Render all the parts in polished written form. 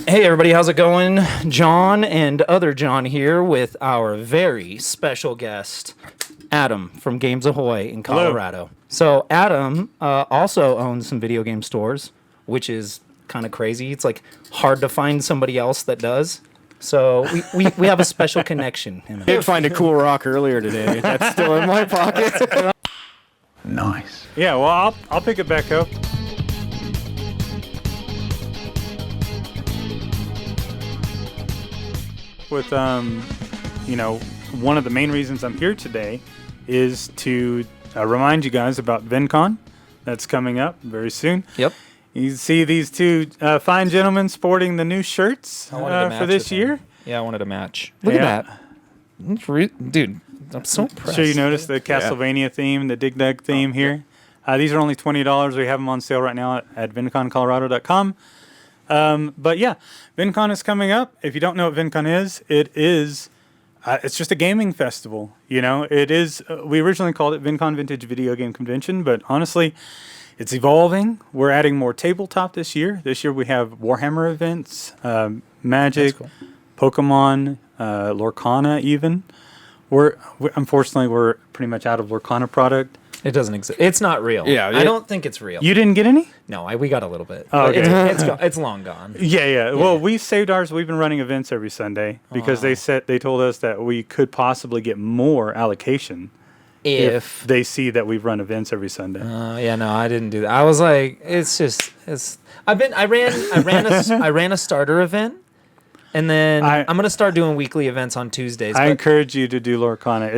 Hey everybody, how's it going? John and other John here with our very special guest, Adam from Games Ahoy in Colorado. Hello. So Adam also owns some video game stores, which is kind of crazy. It's like hard to find somebody else that does. So we have a special connection. I did find a cool rock earlier today. That's still in my pocket. Nice. Yeah, well, I'll pick it back up. With, one of the main reasons I'm here today is to remind you guys about VINCON. That's coming up very soon. Yep. You see these two fine gentlemen sporting the new shirts for this year. Yeah, I wanted a match. Look at that. Dude, I'm so impressed. Sure you noticed the Castlevania theme, the Dig Dug theme here. These are only $20. We have them on sale right now at VinconColorado.com. But yeah, VinCon is coming up. If you don't know what VinCon is, it's just a gaming festival. You know, it is. We originally called it VinCon Vintage Video Game Convention, but honestly, it's evolving. We're adding more tabletop this year. This year we have Warhammer events, Magic, cool. Pokemon, Lorcana even. Unfortunately, we're pretty much out of Lorcana product. It doesn't exist. It's not real. Yeah, I don't think it's real. You didn't get any? No, we got a little bit. Oh, okay. It's long gone. Yeah. Well, we've saved ours. We've been running events every Sunday because they told us that we could possibly get more allocation if they see that we've run events every Sunday. No, I didn't do that. I was like, I ran a starter event. And then I'm gonna start doing weekly events on Tuesdays. I encourage you to do Lorcana.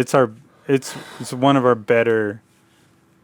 It's one of our better.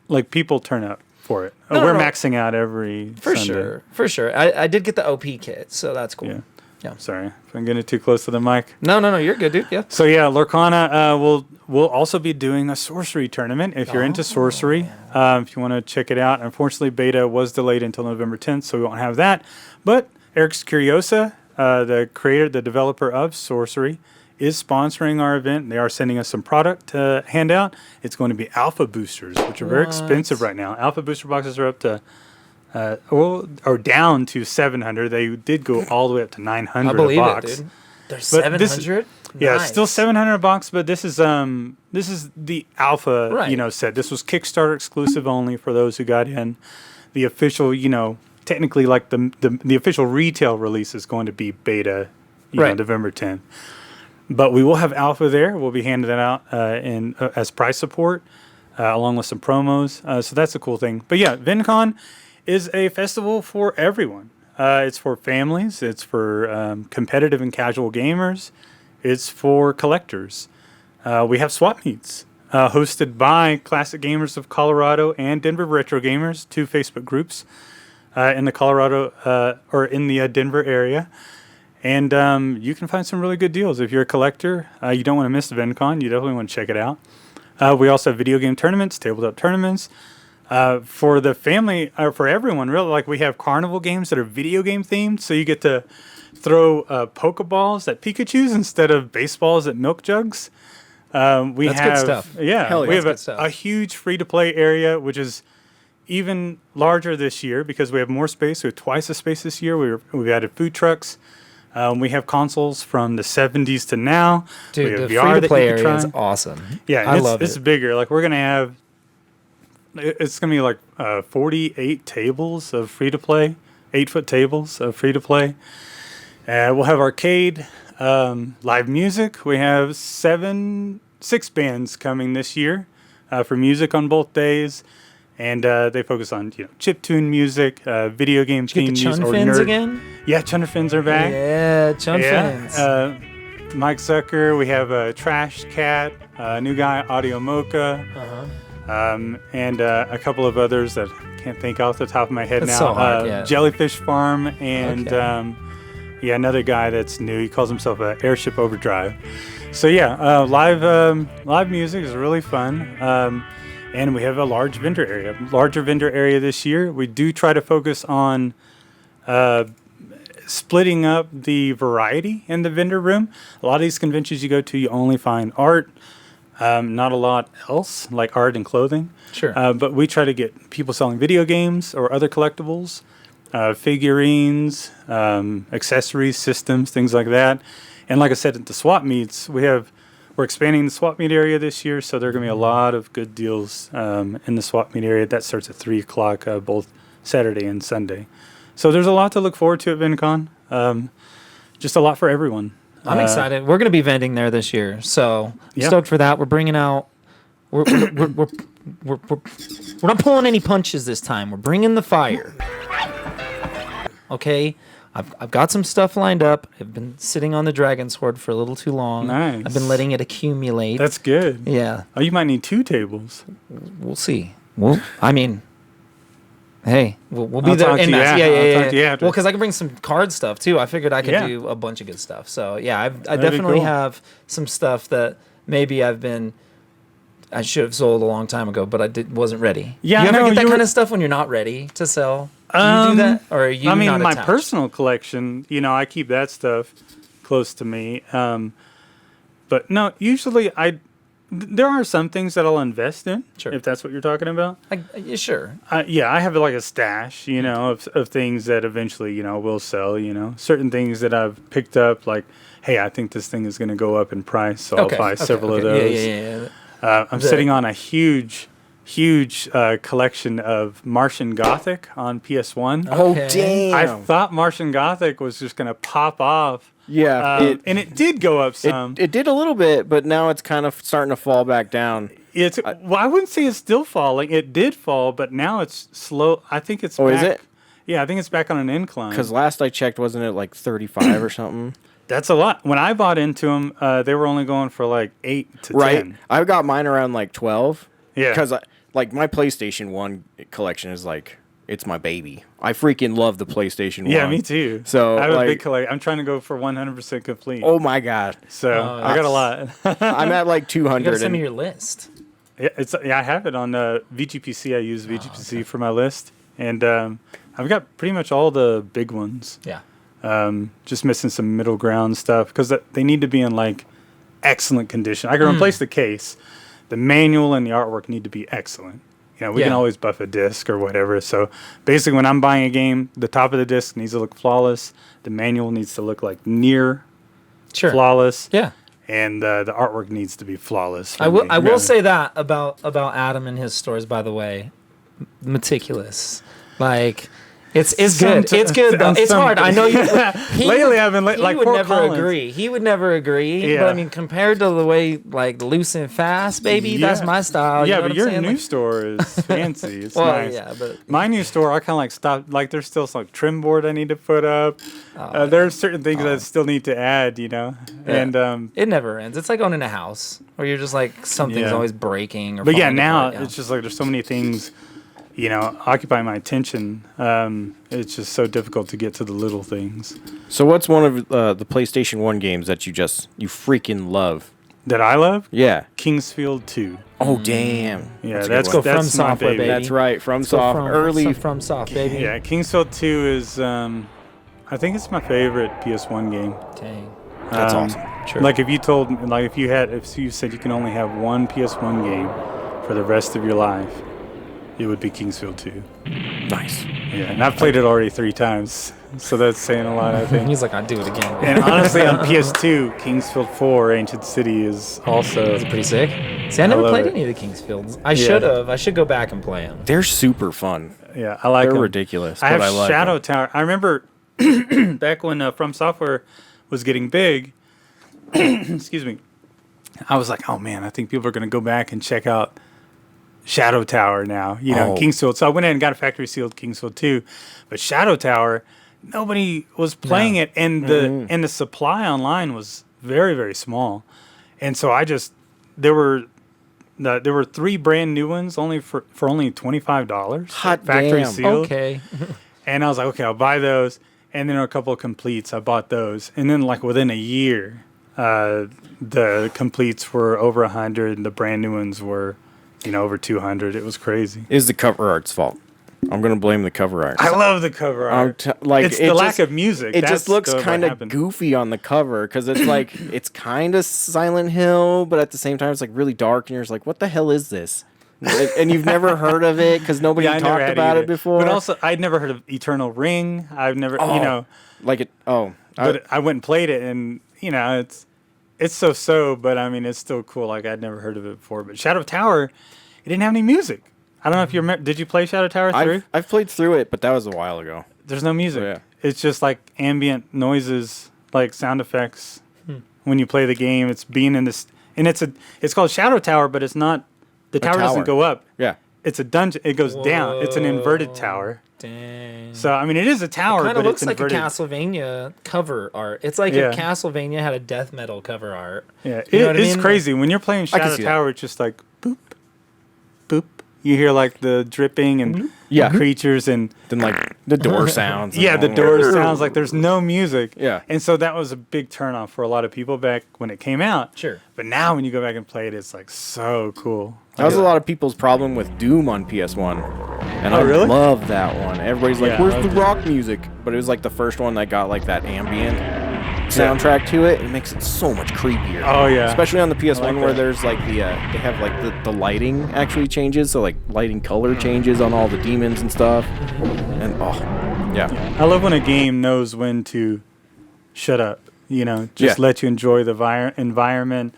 Like, people turn up for it. We're maxing out every Sunday. For sure. I did get the OP kit, so that's cool. Yeah. Sorry if I'm getting too close to the mic. No, you're good, dude. Yeah. So yeah, Lorcana we'll also be doing a sorcery tournament if you're into sorcery. If you want to check it out. Unfortunately, beta was delayed until November 10th, so we won't have that. But Eric's Curiosa, the developer of Sorcery, is sponsoring our event. They are sending us some product to hand out. It's going to be alpha boosters, which are very expensive right now. Alpha booster boxes are up to, or down to $700. They did go all the way up to $900 a box. It, dude. They're $700. Yeah, it's still $700 a box, but this is the alpha set. This was Kickstarter exclusive only for those who got in. The official, technically like the official retail release is going to be beta, November 10th. But we will have alpha there. We'll be handing that out as price support, along with some promos. So that's a cool thing. But yeah, VinCon is a festival for everyone. It's for families. It's for competitive and casual gamers. It's for collectors. We have swap meets hosted by Classic Gamers of Colorado and Denver Retro Gamers, two Facebook groups in the Colorado or in the Denver area. And you can find some really good deals. If you're a collector, you don't want to miss VinCon. You definitely want to check it out. We also have video game tournaments, tabletop tournaments. For the family, for everyone, really, like we have carnival games that are video game themed. So you get to throw Pokeballs at Pikachus instead of baseballs at milk jugs. That's good stuff. Yeah, we have a huge free-to-play area, which is even larger this year because we have more space. We have twice the space this year. We've added food trucks. We have consoles from the 70s to now. Dude, the free-to-play area is awesome. Yeah, I love it. It's bigger. Like, we're going to have... It's going to be like 48 tables of free-to-play. 8-foot tables of free-to-play. We'll have arcade, live music. We have 6 bands coming this year for music on both days. And they focus on chiptune music, video game theme music. Chun Fins again? Yeah, Chun Fins are back. Yeah, Chun Fins. Mike Zucker. We have Trash Cat, new guy Audio Mocha, and a couple of others that I can't think off the top of my head now. So hard, Jellyfish Farm and another guy that's new. He calls himself Airship Overdrive. So yeah, live music is really fun. And we have a larger vendor area this year. We do try to focus on splitting up the variety in the vendor room. A lot of these conventions you go to, you only find art, not a lot else, like art and clothing. Sure. But we try to get people selling video games or other collectibles. figurines, accessories, systems, things like that. And like I said, at the swap meets, we're expanding the swap meet area this year, so there are going to be a lot of good deals in the swap meet area. That starts at 3 o'clock both Saturday and Sunday. So there's a lot to look forward to at VinCon. Just a lot for everyone. I'm excited. We're going to be vending there this year, so I'm stoked for that. We're bringing out. We're not pulling any punches this time. We're bringing the fire. Okay, I've got some stuff lined up. I've been sitting on the dragon sword for a little too long. Nice. I've been letting it accumulate. That's good. Yeah. Oh, you might need 2 tables. We'll see. I mean, hey, we'll be I'll there. talk to you after. I'll talk to you after. Well, because I can bring some card stuff too. I figured I could do a bunch of good stuff. So yeah, I definitely have some stuff that maybe I should have sold a long time ago, but wasn't ready. Yeah, you ever get that kind of stuff when you're not ready to sell? Do you do that, or are you? I mean, not my attached? personal collection, I keep that stuff close to me. But no, usually there are some things that I'll invest in, if that's what you're talking about. Yeah, sure. Yeah, I have like a stash, of things that eventually, will sell. Certain things that I've picked up, like, hey, I think this thing is going to go up in price, so I'll buy several of those. Yeah. I'm sitting on a huge collection of Martian Gothic on PS1. Oh, Okay. damn. I thought Martian Gothic was just going to pop off. Yeah. And it did go up some. It did a little bit, but now it's kind of starting to fall back down. I wouldn't say it's still falling. It did fall, but now it's slow. I think it's back. Is it? Yeah, I think it's back on an incline. Because last I checked, wasn't it like 35 or something? That's a lot. When I bought into them, they were only going for like 8 to 10. I got mine around like 12. Yeah. Because my PlayStation 1 collection is like, it's my baby. I freaking love the PlayStation 1. Yeah, me too. So I have a big collection. I'm trying to go for 100% complete. Oh my God. So I got a lot. I'm at like You 200. got some of your list. Yeah, I have it on VGPC. I use VGPC for my list. And I've got pretty much all the big ones. Yeah. Just missing some middle ground stuff because they need to be in like excellent condition. I can replace the case. The manual and the artwork need to be excellent. We can always buff a disc or whatever. So basically, when I'm buying a game, the top of the disc needs to look flawless. The manual needs to look like near flawless. Yeah. And the artwork needs to be flawless. I will say that about Adam and his stores, by the way. Meticulous. Like, it's good. It's good, though. It's hard. I know you. Lately, I've been like He would Fort never Collins. agree. He would never agree. Yeah. But I mean, compared to the way, like, loose and fast, baby, that's my style. Yeah, you know but what your I'm saying? new Like, store is fancy. It's well, nice. yeah, but My new store, I kind of like stopped. Like, there's still some trim board I need to put up. There's certain things that I still need to add, And it never ends. It's like owning a house where you're just like something's always breaking. Or but yeah, falling now apart, it's just like there's so many things, occupy my attention. It's just so difficult to get to the little things. So what's one of the PlayStation 1 games that you freaking love? That I love? Yeah. Kingsfield 2. Oh, damn. Yeah, That's Go that's From my Software, baby. baby. That's right. From Soft. From Soft, baby. Yeah, Kingsfield 2 is, I think it's my favorite PS1 game. Dang. That's awesome. Sure. Like if you said you can only have one PS1 game for the rest of your life, it would be Kingsfield 2. Nice. Yeah, and I've played it already 3 times, so that's saying a lot, I think. He's like, I'd do it again. And honestly, on PS2, Kingsfield 4, Ancient City is also Pretty sick. See, I never love played it. any of the Kingsfields. I should have. I should go back and play them. They're super fun. Yeah, I like They're them. ridiculous. I have but I like Shadow them. Tower. I remember back when From Software was getting big. Excuse me. I was like, oh man, I think people are going to go back and check out Shadow Tower now. Kingsfield. So I went in and got a factory sealed Kingsfield 2, but Shadow Tower, nobody was playing it, and the supply online was very, very small, and so there were 3 brand new ones only for only $25. Hot factory damn. sealed. Okay. And I was like, okay, I'll buy those. And then a couple of completes, I bought those. And then like within a year, the completes were over 100 and the brand new ones were, over 200. It was crazy. Is the cover art's fault. I'm going to blame the cover art. I love the cover art. It's the lack of music. It That's just looks what kind of happened. goofy on the cover because it's like, it's kind of Silent Hill, but at the same time, it's like really dark. And you're just like, what the hell is this? and you've never heard of it because nobody I never talked had about either. it before. But also, I'd never heard of Eternal Ring. I've never, like it. Oh, but I went and played it, and it's so. But I mean, it's still cool. Like I'd never heard of it before. But Shadow Tower, it didn't have any music. I don't know if you remember. Did you play Shadow Tower 3? I've played through it, but that was a while ago. There's no music. Yeah. It's just like ambient noises, like sound effects. When you play the game, it's being in this, and it's called Shadow Tower, but it's not. The tower doesn't go up. Yeah. It's a dungeon. It goes down. It's an inverted tower. Dang. So I mean, it is a tower, Kind but of looks it's like a inverted. Castlevania cover art. It's like if Castlevania had a death metal cover art. Yeah, You know what I it's mean? crazy when you're playing can Shadow see that. Tower. It's just like boop, boop. You hear like the dripping and Yeah. creatures and Then like the door sounds. and yeah, the all door that. sounds like there's no music. Yeah. And so that was a big turnoff for a lot of people back when it came out. Sure. But now when you go back and play it, it's like so cool. That was a lot of people's problem with Doom on PS1. And I really? love that one. Everybody's like, Yeah, where's I the loved it. rock music? But it was like the first one that got like that ambient soundtrack to it. It makes it so much creepier. Oh, yeah. Especially on the PS1 I like where that. there's like they have like the lighting actually changes. So like lighting color changes on all the demons and stuff. And yeah. I love when a game knows when to shut up. Just Yeah. let you enjoy the environment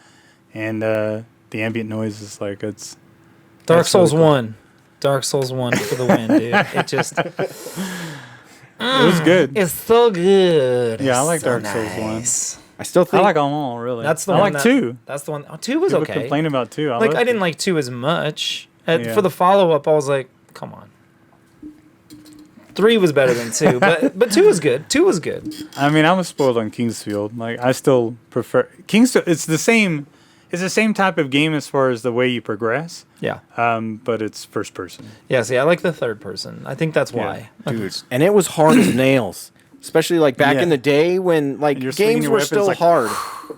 and the ambient noises. Like it's Dark That's really Souls cool. 1. Dark Souls 1 for the win, dude. It just it was good. it's so good. Yeah, I It's like so Dark Souls 1. nice. I still I think like them all, really. That's the I one like that- 2. That's the one. Oh, 2 was People okay. complain about 2. Like I loved didn't it. like 2 as much. Yeah. For the follow up, I was like, come on. 3 was better than 2, but 2 was good. 2 was good. I mean, I was spoiled on Kingsfield. Like, I still prefer Kingsfield. It's the same type of game as far as the way you progress. Yeah. But it's first person. Yeah, see, I like the third person. I think that's why. dude. And it was hard as nails. Especially like back Yeah. in the day when like you're swinging games your were weapons still like- hard.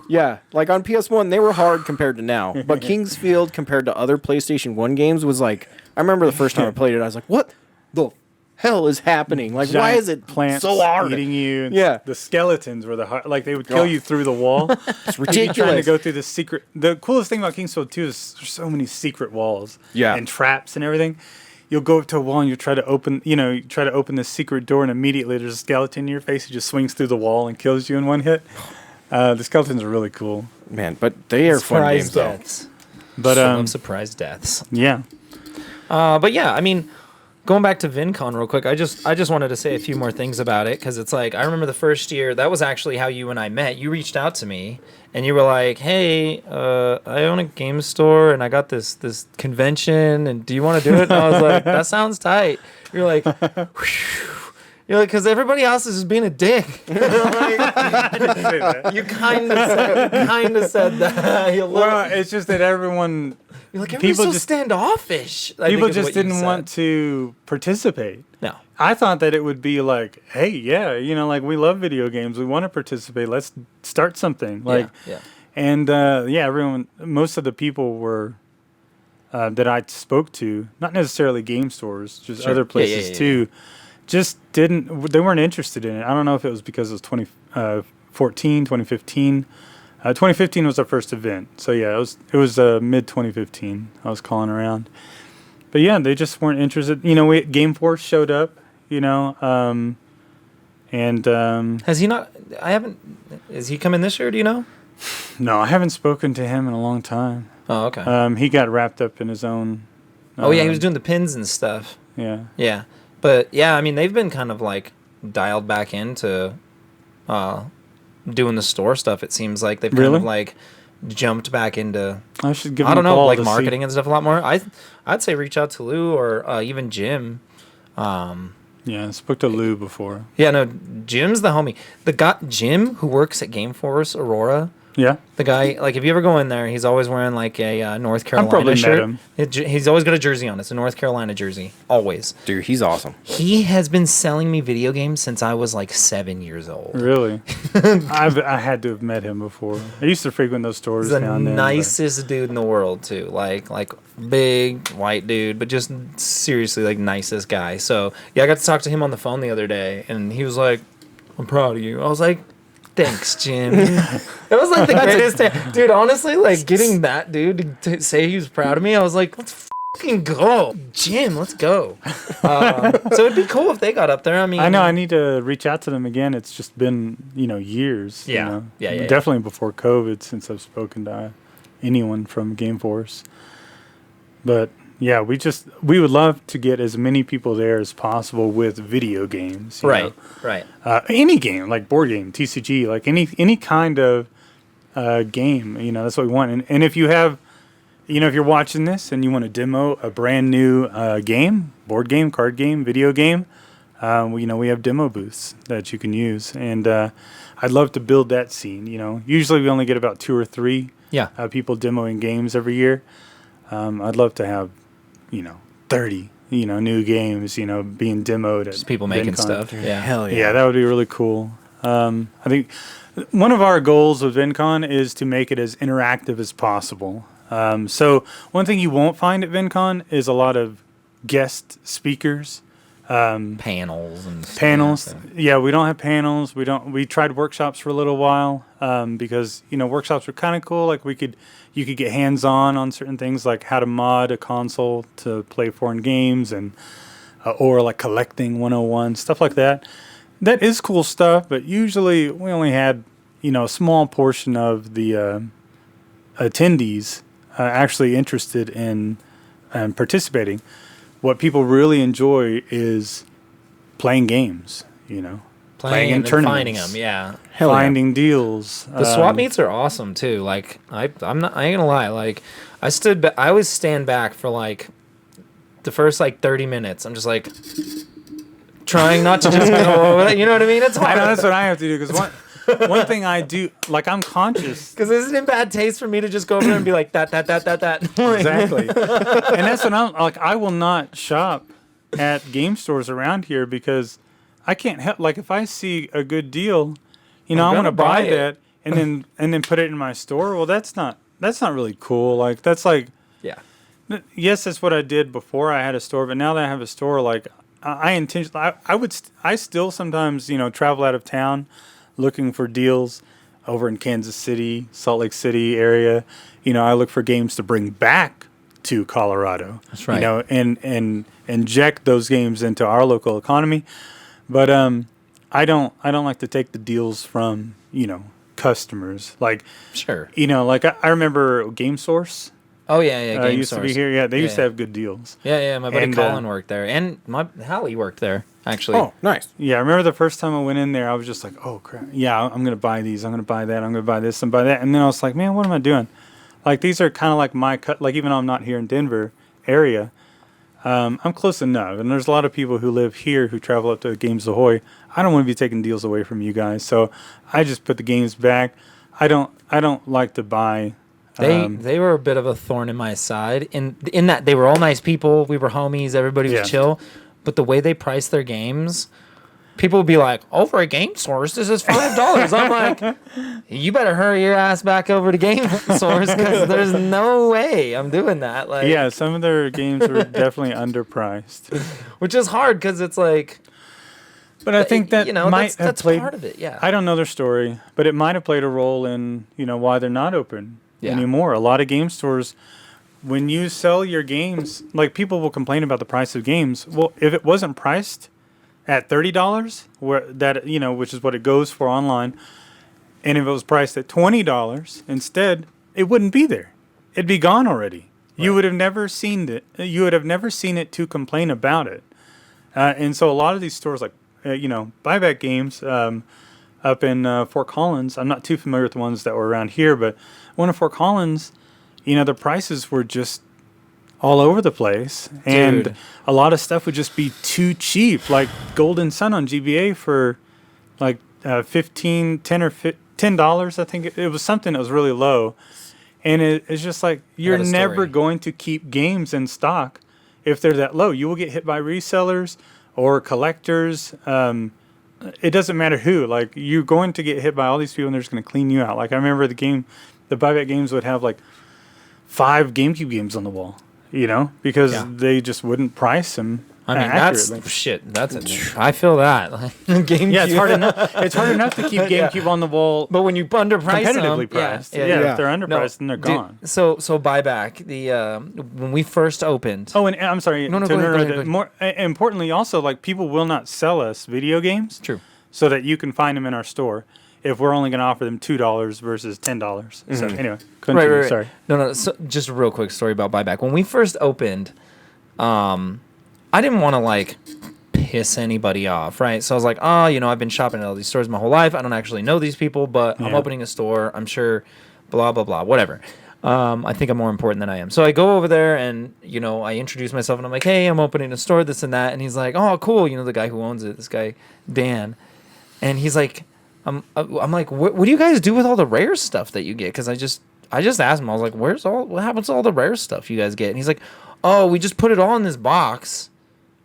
Yeah, like on PS1 they were hard compared to now. But Kingsfield compared to other PlayStation 1 games was like I remember the first time I played it I was like, "What the hell is happening? Like why Giant is it plants so hard?" eating you? And Yeah. the skeletons were the hard. Like they would kill Oh. you through the wall. It's You're trying to ridiculous. go through the secret. The coolest thing about Kingsfield 2 is there's so many secret walls. Yeah. And traps and everything. You'll go up to a wall and you try to open. You try to open this secret door and immediately there's a skeleton in your face. He just swings through the wall and kills you in one hit. The skeletons are really cool. Man, but they are fun Surprise games though. deaths. But Love surprise deaths. yeah. But yeah, I mean, going back to VinCon real quick, I just wanted to say a few more things about it because it's like I remember the first year. That was actually how you and I met. You reached out to me and you were like, "Hey, I own a game store and I got this convention and do you want to do it?" And I was like, "That sounds tight." You're like, "Whew." You're like, because everybody else is just being a dick. Like, you kind of said that. You look- Well, it's just that everyone. You're like, everybody's people so just- standoffish. I People think is just what you didn't said. want to participate. No. I thought that it would be like, hey, yeah, like we love video games. We want to participate. Let's start something. Like, yeah. and everyone, most of the people were that I spoke to, not necessarily game stores, just Sure. other Yeah, places yeah. too, just didn't. They weren't interested in it. I don't know if it was because it was 2014, 2015. 2015 was our first event, so yeah, it was mid 2015. I was calling around. But yeah, they just weren't interested. Game Force showed up, and Has he not? I haven't. Is he coming this year? Do you know? no, I haven't spoken to him in a long time. Oh, okay. He got wrapped up in his own. Oh yeah, he was doing the pins and stuff. Yeah, Yeah, but yeah, I mean they've been kind of like dialed back into doing the store stuff. It seems like they've kind Really? of like jumped back into I should give. I him don't a know call like to see. marketing and stuff a lot more. I'd say reach out to Lou or even Jim. Yeah, I spoke to Lou before. Yeah, no, Jim's the homie. The guy Jim who works at Game Force Aurora. Yeah, The guy, like, if you ever go in there, he's always wearing, like, a North Carolina probably met shirt. him. He's always got a jersey on. It's a North Carolina jersey. Always. Dude, he's awesome. He has been selling me video games since I was, like, 7 years old. really. I had to have met him before. I used to frequent those stores He's the now and then. nicest dude in the world, too. Like big, white dude, but just seriously, like, nicest guy. So, yeah, I got to talk to him on the phone the other day, and he was like, "I'm proud of you." I was like, "Thanks, Jim." It was like the greatest thing. Dude, honestly, like getting that dude to say he was proud of me, I was like, let's fucking go. Jim, let's go. So it'd be cool if they got up there. I mean, I know I need to reach out to them again. It's just been, years. Yeah. Yeah. Definitely before COVID since I've spoken to anyone from Game Force. But yeah, we would love to get as many people there as possible with video games. Right. Any game, like board game, TCG, like any kind of game. That's what we want. And if you have, if you're watching this and you want to demo a brand new game, board game, card game, video game, we have demo booths that you can use. And I'd love to build that scene. Usually we only get about 2 or 3 people demoing games every year. I'd love to have 30, new games, being demoed. Just people making stuff. Yeah. Hell yeah. Yeah, that would be really cool. I think one of our goals with VINCON is to make it as interactive as possible. So one thing you won't find at VINCON is a lot of guest speakers. Panels and stuff. Panels. Yeah, we don't have panels. We tried workshops for a little while because, workshops were kind of cool. Like you could get hands-on certain things like how to mod a console to play foreign games and or like collecting 101, stuff like that. That is cool stuff, but usually we only had, a small portion of the attendees actually interested in participating. What people really enjoy is playing games, playing in and tournaments. finding them, yeah. Finding deals. The swap meets are awesome too. Like I ain't gonna lie. Like I always stand back for like the first 30 minutes. I'm just like trying not to just go over that. You know what I mean? It's hard. I know that's what I have to do because one thing I do, like I'm conscious. Because isn't it bad taste for me to just go over there and be like that. Exactly. And that's what I'm like. I will not shop at game stores around here because I can't help. Like if I see a good deal, I want to buy that and then put it in my store. Well, that's not really cool. Like that's like, yeah. Yes, that's what I did before I had a store, but now that I have a store, like I still sometimes travel out of town looking for deals over in Kansas City, Salt Lake City area. I look for games to bring back to Colorado. That's right. And inject those games into our local economy. But I don't like to take the deals from, customers. Like Sure. Like I remember Game Source. Oh yeah. Game used to be here. Yeah, they used to have good deals. Yeah. My buddy And, Colin worked there, and my Hallie worked there actually. Oh, nice. Yeah, I remember the first time I went in there, I was just like, oh, crap. Yeah, I'm going to buy these. I'm going to buy that. I'm going to buy this and buy that. And then I was like, man, what am I doing? Like, these are kind of like my cut. Like, even though I'm not here in Denver area, I'm close enough. And there's a lot of people who live here who travel up to Games Ahoy. I don't want to be taking deals away from you guys. So I just put the games back. I don't like to buy. They were a bit of a thorn in my side in that they were all nice people. We were homies. Everybody was chill. But the way they price their games, people would be like, over at Game Source, this is $5. I'm like, you better hurry your ass back over to Game Source because there's no way I'm doing that. Like, yeah, some of their games were definitely underpriced. Which is hard because it's like... But I think that might have that's played... part of it, yeah. I don't know their story, but it might have played a role in, why they're not open anymore. A lot of game stores... When you sell your games, like people will complain about the price of games. Well, if it wasn't priced at $30, which is what it goes for online, and if it was priced at $20 instead, it wouldn't be there. It'd be gone already. Right. You would have never seen it. You would have never seen it to complain about it. And so a lot of these stores, like buyback games, up in Fort Collins. I'm not too familiar with the ones that were around here, but one in Fort Collins. The prices were just all over the place. And a lot of stuff would just be too cheap. Like Golden Sun on GBA for like $10 or $10, I think. It was something that was really low. And it's just like, you're never going to keep games in stock if they're that low. You will get hit by resellers or collectors. It doesn't matter who. Like, you're going to get hit by all these people and they're just going to clean you out. Like, I remember the buyback games would have like 5 GameCube games on the wall, because they just wouldn't price them I mean, accurately. that's shit. I feel that. GameCube. Yeah, it's hard enough. It's hard enough to keep GameCube on the wall, But when you underprice competitively them, priced. If they're underpriced, then they're Dude, gone. So buyback when we first opened. Oh, and I'm sorry. No, to go ahead, interrupt go that. ahead. More importantly, also like people will not sell us video games. True. So that you can find them in our store. If we're only going to offer them $2 versus $10. So anyway, continue. Right. Sorry. No. So just a real quick story about buyback. When we first opened, I didn't want to like piss anybody off, right? So I was like, I've been shopping at all these stores my whole life. I don't actually know these people, but I'm opening a store. I'm sure, blah blah blah, whatever. I think I'm more important than I am. So I go over there and I introduce myself and I'm like, hey, I'm opening a store, this and that. And he's like, oh, cool. The guy who owns it, this guy Dan, and he's like, I'm like, what do you guys do with all the rare stuff that you get? Because I just asked him. I was like, what happens to all the rare stuff you guys get? And he's like, oh, we just put it all in this box.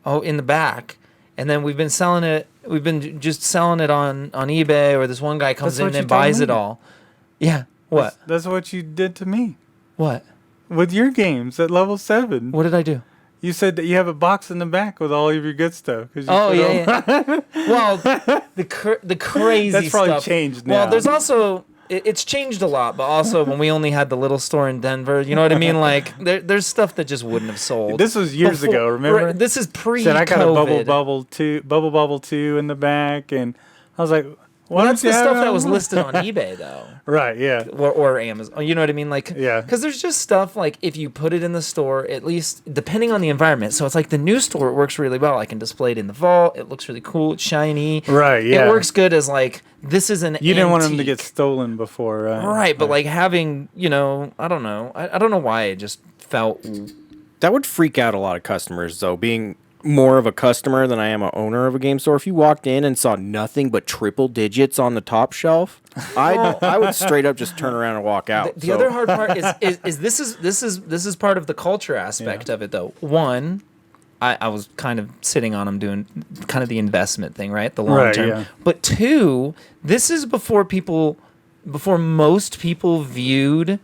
Oh, in the back, and then we've been selling it. We've been just selling it on eBay, or this one guy comes in and buys it all. Yeah. What? That's what you did to me. What? With your games at level 7. What did I do? You said that you have a box in the back with all of your good stuff. Oh yeah. Well, the crazy That's probably stuff. changed now. Well, there's also. It's changed a lot, but also when we only had the little store in Denver, you know what I mean? Like, there's stuff that just wouldn't have sold. This was years ago, remember? This is pre-COVID. Said I got a bubble 2 in the back, and I was like, well, that's the stuff that was listed on eBay, though. Right, yeah. Or Amazon. You know what I mean? Like, yeah. Because there's just stuff, like, if you put it in the store, at least, depending on the environment. So it's like the new store, it works really well. I can display it in the vault. It looks really cool. It's shiny. Right, yeah. It works good as, like, this is an You didn't want them to antique. get stolen before, right? Right, but, like, having, I don't know. I don't know why it just felt... That would freak out a lot of customers, though, being more of a customer than I am an owner of a game store. If you walked in and saw nothing but triple digits on the top shelf, I would straight up just turn around and walk out. The other hard part is this is part of the culture aspect of it, though. One, I was kind of sitting on them doing kind of the investment thing, right? The long term. Yeah. But two, this is before most people viewed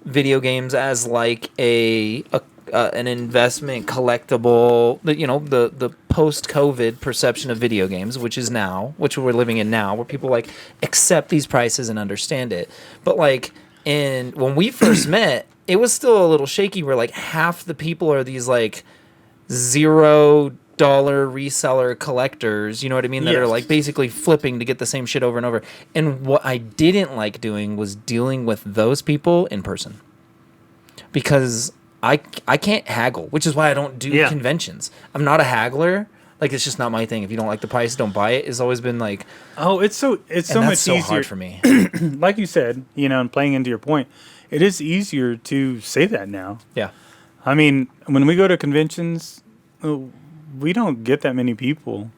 video games as like an investment collectible, the post-COVID perception of video games, which we're living in now, where people like accept these prices and understand it. But like when we first met, it was still a little shaky where like half the people are these like $0 reseller collectors, you know what I mean? That are like basically flipping to get the same shit over and over. And what I didn't like doing was dealing with those people in person. Because I can't haggle, which is why I don't do conventions. I'm not a haggler. Like, it's just not my thing. If you don't like the price, don't buy it. It's always been like... Oh, it's so much easier. hard for me. Like you said, and playing into your point, it is easier to say that now. Yeah. I mean, when we go to conventions, we don't get that many people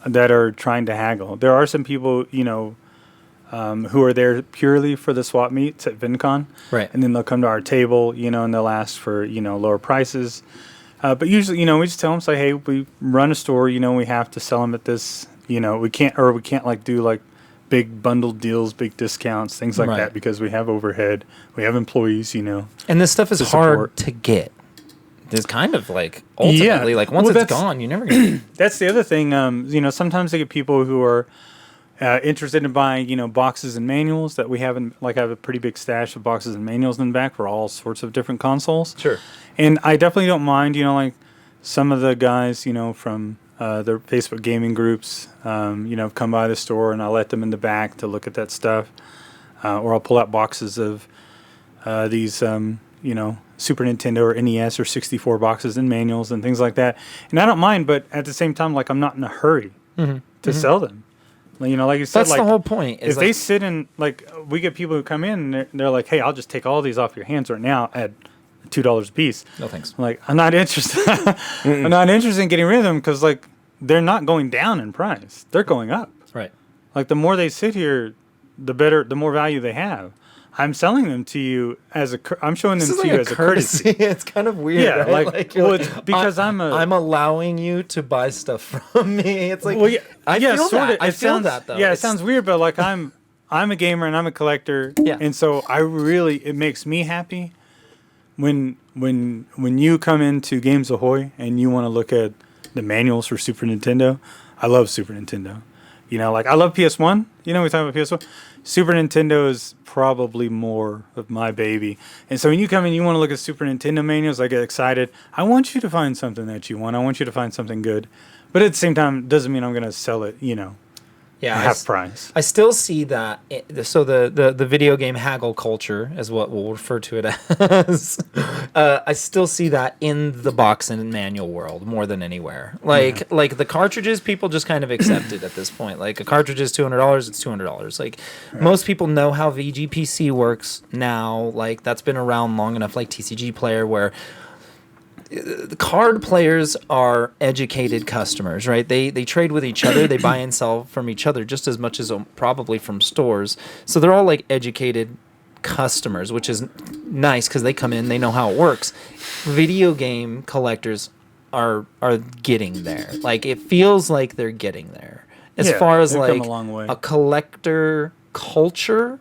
that are trying to haggle. There are some people, who are there purely for the swap meets at VINCON. Right. And then they'll come to our table, and they'll ask for, lower prices. But usually, we just tell them, say, hey, we run a store, we have to sell them at this, we can't like do like big bundled deals, big discounts, things like that, because we have overhead, we have employees, And this stuff is hard to get. It's kind of like, ultimately, like once it's gone, you never get it. That's the other thing, sometimes they get people who are interested in buying, boxes and manuals that we have I have a pretty big stash of boxes and manuals in the back for all sorts of different consoles. Sure. And I definitely don't mind, like some of the guys, from their Facebook gaming groups, come by the store and I'll let them in the back to look at that stuff. Or I'll pull out boxes of these, Super Nintendo or NES or 64 boxes and manuals and things like that. And I don't mind, but at the same time, like I'm not in a hurry to sell them. Like you said, that's the whole point. If they sit in, we get people who come in and they're like, hey, I'll just take all these off your hands right now at $2 a piece. No thanks. I'm like, I'm not interested. I'm not interested in getting rid of them because they're not going down in price. They're going up. Right. Like the more they sit here, the more value they have. I'm selling them to you I'm showing them to you as a courtesy. It's kind of weird. Yeah, right? it's because I'm allowing you to buy stuff from me. It's like, I feel that. I feel that though. Yeah, it sounds weird, but like I'm a gamer and I'm a collector. Yeah. And so it makes me happy when you come into Games Ahoy and you want to look at the manuals for Super Nintendo. I love Super Nintendo. You know, like I love PS1. You know, we talk about PS1. Super Nintendo is probably more of my baby. And so when you come in, you want to look at Super Nintendo manuals, I get excited. I want you to find something that you want. I want you to find something good. But at the same time, it doesn't mean I'm going to sell it, you know, half price. I still see that. So the video game haggle culture is what we'll refer to it as. I still see that in the box and manual world more than anywhere. Like the cartridges, people just kind of accept it at this point. Like a cartridge is $200, it's $200. Like most people know how VGPC works now. Like that's been around long enough. Like TCG Player, where the card players are educated customers, right? They trade with each other. They buy and sell from each other just as much as probably from stores. So they're all like educated customers, which is nice because they come in, they know how it works. Video game collectors are getting there. Like it feels like they're getting there. As far as like a collector culture,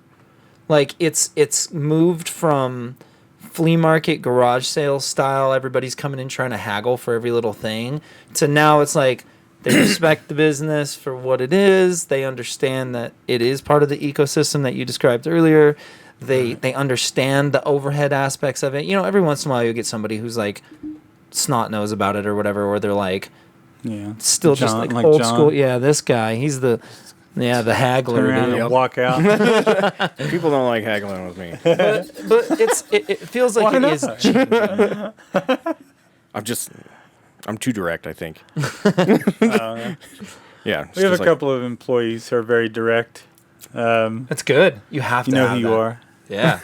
like it's moved from flea market garage sale style, everybody's coming in trying to haggle for every little thing, to now it's like they respect the business for what it is. They understand that it is part of the ecosystem that you described earlier. They understand the overhead aspects of it. You know, every once in a while you get somebody who's like snot nose about it or whatever, or they're like still just like old school. Yeah, this guy, he's the haggler. Turn around and walk out. People don't like haggling with me. But it feels like it is changing. I'm too direct, I think. Yeah. We have a couple of employees who are very direct. That's good. You have to know have who you are. Yeah.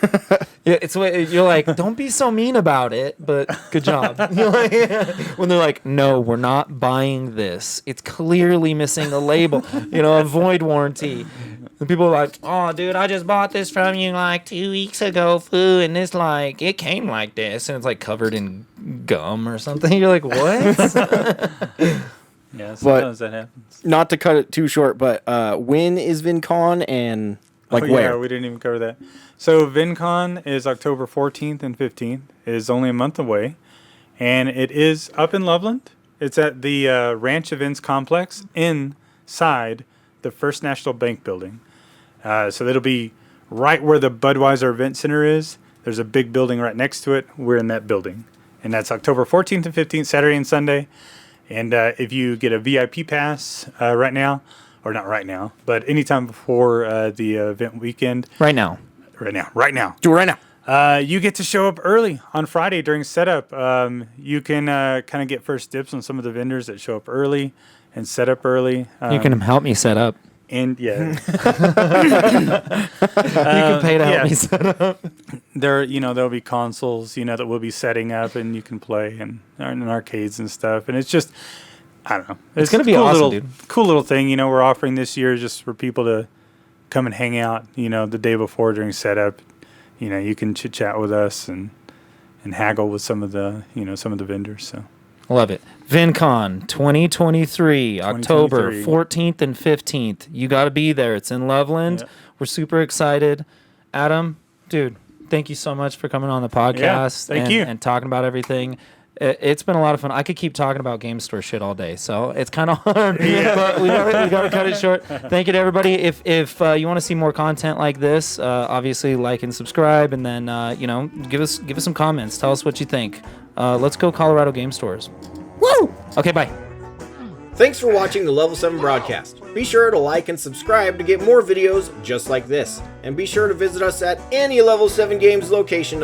Yeah, you're like, don't be so mean about it, but good job. You're like, when they're like, no, we're not buying this. It's clearly missing a label, a void warranty. And people are like, oh, dude, I just bought this from you like 2 weeks ago, foo, and it's like, it came like this, and it's like covered in gum or something. You're like, what? Yeah, sometimes that happens. Not to cut it too short, but when is VinCon and where? Yeah, we didn't even cover that. So VinCon is October 14th and 15th. It is only a month away, and it is up in Loveland. It's at the Ranch Events Complex inside the First National Bank building. So it'll be right where the Budweiser Event Center is. There's a big building right next to it. We're in that building, and that's October 14th and 15th, Saturday and Sunday. And if you get a VIP pass right now, or not right now, but anytime before the event weekend. Right now. Do it right now. You get to show up early on Friday during setup. You can kind of get first dibs on some of the vendors that show up early and set up early. You can help me set up. And yeah. You can pay to help me set up. There'll be consoles, that we'll be setting up and you can play and arcades and stuff. And it's just, I don't know. It's going to be awesome, dude. Cool little thing, we're offering this year just for people to come and hang out, the day before during setup. You can chit chat with us and haggle with some of the vendors. So love it. VinCon 2023, October 14th and 15th. You got to be there. It's in Loveland. Yep. We're super excited. Adam, dude, thank you so much for coming on the podcast. Thank you. And talking about everything. It's been a lot of fun. I could keep talking about game store shit all day, so it's kind of hard. But we got to cut it short. Thank you to everybody. If you want to see more content like this, obviously like and subscribe, and then give us some comments. Tell us what you think. Let's go Colorado game stores. Woo! Okay, bye. Thanks for watching the Level 7 broadcast. Be sure to like and subscribe to get more videos just like this. And be sure to visit us at any Level 7 Games location